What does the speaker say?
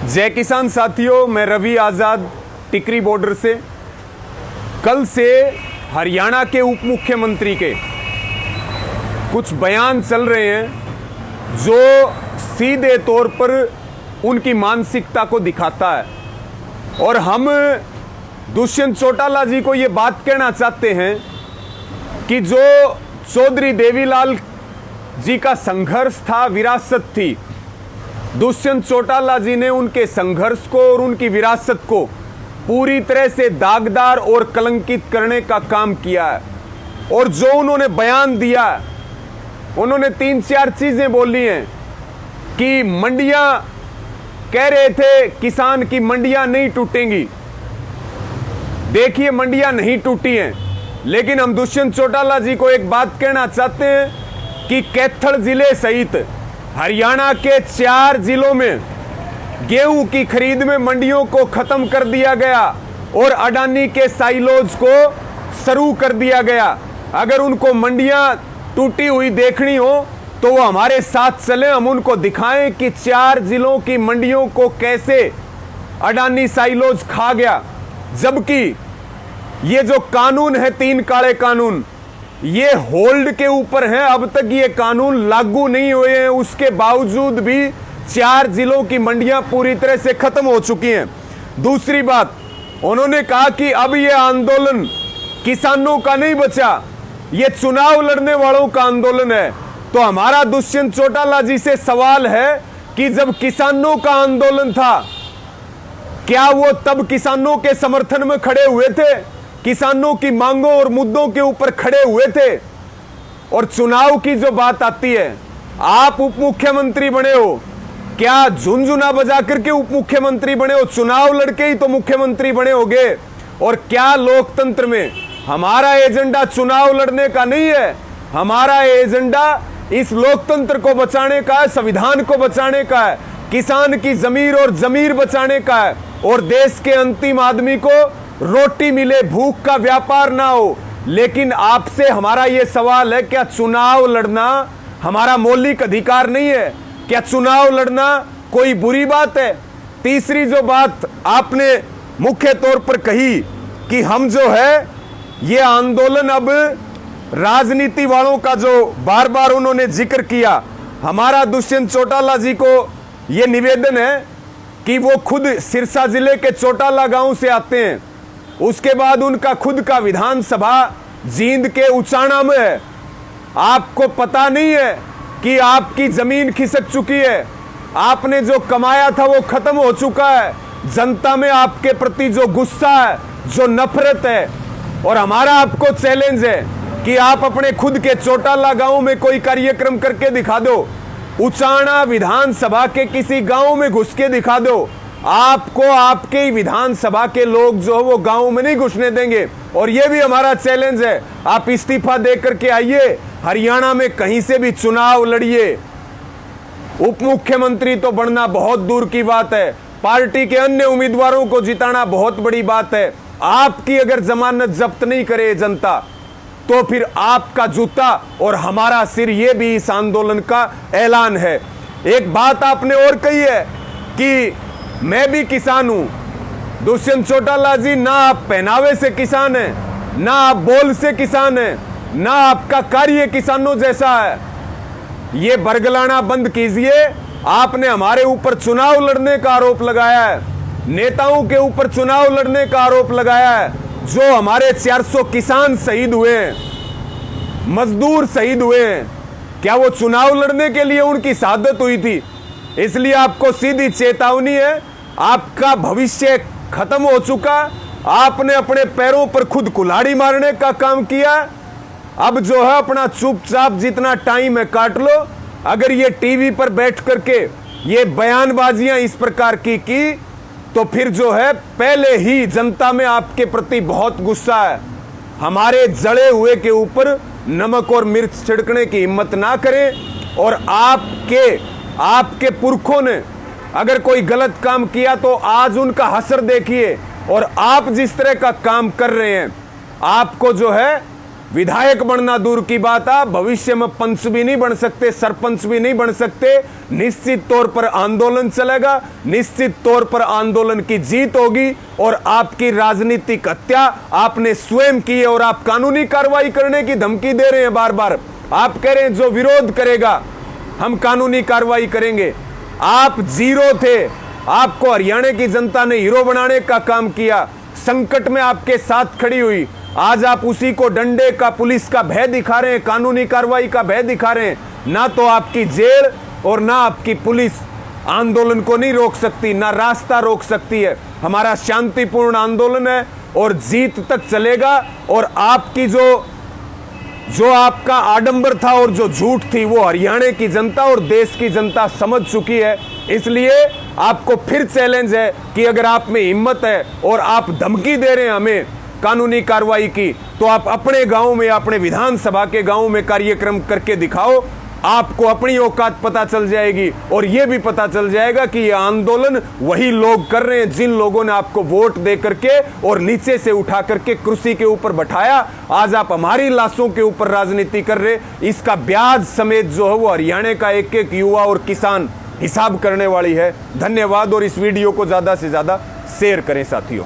जय किसान साथियों, मैं रवि आज़ाद टिकरी बॉर्डर से। कल से हरियाणा के उप मुख्यमंत्री के कुछ बयान चल रहे हैं जो सीधे तौर पर उनकी मानसिकता को दिखाता है, और हम दुष्यंत चौटाला जी को ये बात कहना चाहते हैं कि जो चौधरी देवीलाल जी का संघर्ष था, विरासत थी, दुष्यंत चौटाला जी ने उनके संघर्ष को और उनकी विरासत को पूरी तरह से दागदार और कलंकित करने का काम किया है। और जो उन्होंने बयान दिया, उन्होंने 3-4 चीजें बोली हैं कि मंडियां, कह रहे थे किसान की मंडियां नहीं टूटेंगी। देखिए, मंडियां नहीं टूटी हैं, लेकिन हम दुष्यंत चौटाला जी को एक बात कहना चाहते हैं कि कैथल जिले सहित हरियाणा के 4 जिलों में गेहूं की खरीद में मंडियों को खत्म कर दिया गया और अडानी के साइलोज को शुरू कर दिया गया। अगर उनको मंडियां टूटी हुई देखनी हो तो वो हमारे साथ चले, हम उनको दिखाएं कि 4 जिलों की मंडियों को कैसे अडानी साइलोज खा गया। जबकि ये जो कानून है, 3 काले कानून, ये होल्ड के ऊपर है, अब तक ये कानून लागू नहीं हुए हैं। उसके बावजूद भी 4 जिलों की मंडियां पूरी तरह से खत्म हो चुकी हैं। दूसरी बात, उन्होंने कहा कि अब ये आंदोलन किसानों का नहीं बचा, ये चुनाव लड़ने वालों का आंदोलन है। तो हमारा दुष्यंत चौटाला जी से सवाल है कि जब किसानों का आंदोलन था, क्या वो तब किसानों के समर्थन में खड़े हुए थे, किसानों की मांगों और मुद्दों के ऊपर खड़े हुए थे? और चुनाव की जो बात आती है, आप उप मुख्यमंत्री बने हो, क्या झुनझुना बजा करके उप मुख्यमंत्री बने हो? चुनाव लड़के ही तो मुख्यमंत्री बने होगे। और क्या लोकतंत्र में हमारा एजेंडा चुनाव लड़ने का नहीं है? हमारा एजेंडा इस लोकतंत्र को बचाने का है, संविधान को बचाने का है, किसान की जमीर और जमीर बचाने का है, और देश के अंतिम आदमी को रोटी मिले, भूख का व्यापार ना हो। लेकिन आपसे हमारा यह सवाल है, क्या चुनाव लड़ना हमारा मौलिक अधिकार नहीं है? क्या चुनाव लड़ना कोई बुरी बात है? तीसरी जो बात आपने मुख्य तौर पर कही कि हम जो है ये आंदोलन, अब राजनीति वालों का जो बार बार उन्होंने जिक्र किया, हमारा दुष्यंत चौटाला जी को यह निवेदन है कि वो खुद सिरसा जिले के चौटाला गांव से आते हैं, उसके बाद उनका खुद का विधानसभा जींद के उचाना में है। आपको पता नहीं है कि आपकी जमीन खिसक चुकी है, आपने जो कमाया था वो खत्म हो चुका है। जनता में आपके प्रति जो गुस्सा है, जो नफरत है, और हमारा आपको चैलेंज है कि आप अपने खुद के चौटाला गांव में कोई कार्यक्रम करके दिखा दो, उचाना विधानसभा के किसी गांव में घुस के दिखा दो। आपको आपके ही विधानसभा के लोग जो वो गांव में नहीं घुसने देंगे। और ये भी हमारा चैलेंज है, आप इस्तीफा दे करके आइए, हरियाणा में कहीं से भी चुनाव लड़िए। उप मुख्यमंत्री तो बनना बहुत दूर की बात है, पार्टी के अन्य उम्मीदवारों को जिताना बहुत बड़ी बात है। आपकी अगर जमानत जब्त नहीं करे जनता, तो फिर आपका जूता और हमारा सिर, ये भी इस आंदोलन का ऐलान है। एक बात आपने और कही है कि मैं भी किसान हूं। दुष्यंत चौटाला जी, ना आप पहनावे से किसान हैं, ना आप बोल से किसान हैं, ना आपका कार्य किसानों जैसा है। ये बरगलाना बंद कीजिए। आपने हमारे ऊपर चुनाव लड़ने का आरोप लगाया है, नेताओं के ऊपर चुनाव लड़ने का आरोप लगाया है। जो हमारे 400 किसान शहीद हुए हैं, मजदूर शहीद हुए हैं, क्या वो चुनाव लड़ने के लिए उनकी शहादत हुई थी? इसलिए आपको सीधी चेतावनी है, आपका भविष्य खत्म हो चुका। आपने अपने पैरों पर खुद कुल्हाड़ी मारने का काम किया। अब जो है अपना चुपचाप जितना टाइम है काट लो। अगर ये टीवी पर बैठ करके ये बयानबाजियां इस प्रकार की तो फिर जो है पहले ही जनता में आपके प्रति बहुत गुस्सा है। हमारे जड़े हुए के ऊपर नमक और मिर्च छिड़कने की हिम्मत ना करें। और आपके पुरखों ने अगर कोई गलत काम किया तो आज उनका हसर देखिए। और आप जिस तरह का काम कर रहे हैं, आपको जो है विधायक बनना दूर की बात, आप भविष्य में पंच भी नहीं बन सकते, सरपंच भी नहीं बन सकते। निश्चित तौर पर आंदोलन चलेगा, निश्चित तौर पर आंदोलन की जीत होगी और आपकी राजनीतिक हत्या आपने स्वयं की है और आप कानूनी कार्रवाई करने की धमकी दे रहे हैं बार बार। आप कह रहे हैं जो विरोध करेगा हम कानूनी कार्रवाई करेंगे। आप जीरो थे, आपको हरियाणा की जनता ने हीरो बनाने का काम किया, संकट में आपके साथ खड़ी हुई। आज आप उसी को डंडे का, पुलिस का भय दिखा रहे हैं, कानूनी कार्रवाई का भय दिखा रहे हैं। ना तो आपकी जेल और ना आपकी पुलिस आंदोलन को नहीं रोक सकती, ना रास्ता रोक सकती है। हमारा शांतिपूर्ण आंदोलन है और जीत तक चलेगा। और आपकी जो आपका आडंबर था और जो झूठ थी वो हरियाणा की जनता और देश की जनता समझ चुकी है। इसलिए आपको फिर चैलेंज है कि अगर आप में हिम्मत है और आप धमकी दे रहे हैं हमें कानूनी कार्रवाई की, तो आप अपने गांव में, अपने विधानसभा के गांव में कार्यक्रम करके दिखाओ। आपको अपनी औकात पता चल जाएगी और यह भी पता चल जाएगा कि यह आंदोलन वही लोग कर रहे हैं जिन लोगों ने आपको वोट दे करके और नीचे से उठा करके कुर्सी के ऊपर बैठाया। आज आप हमारी लाशों के ऊपर राजनीति कर रहे, इसका ब्याज समेत जो है वो हरियाणा का एक एक युवा और किसान हिसाब करने वाली है। धन्यवाद और इस वीडियो को ज्यादा से ज्यादा शेयर करें साथियों।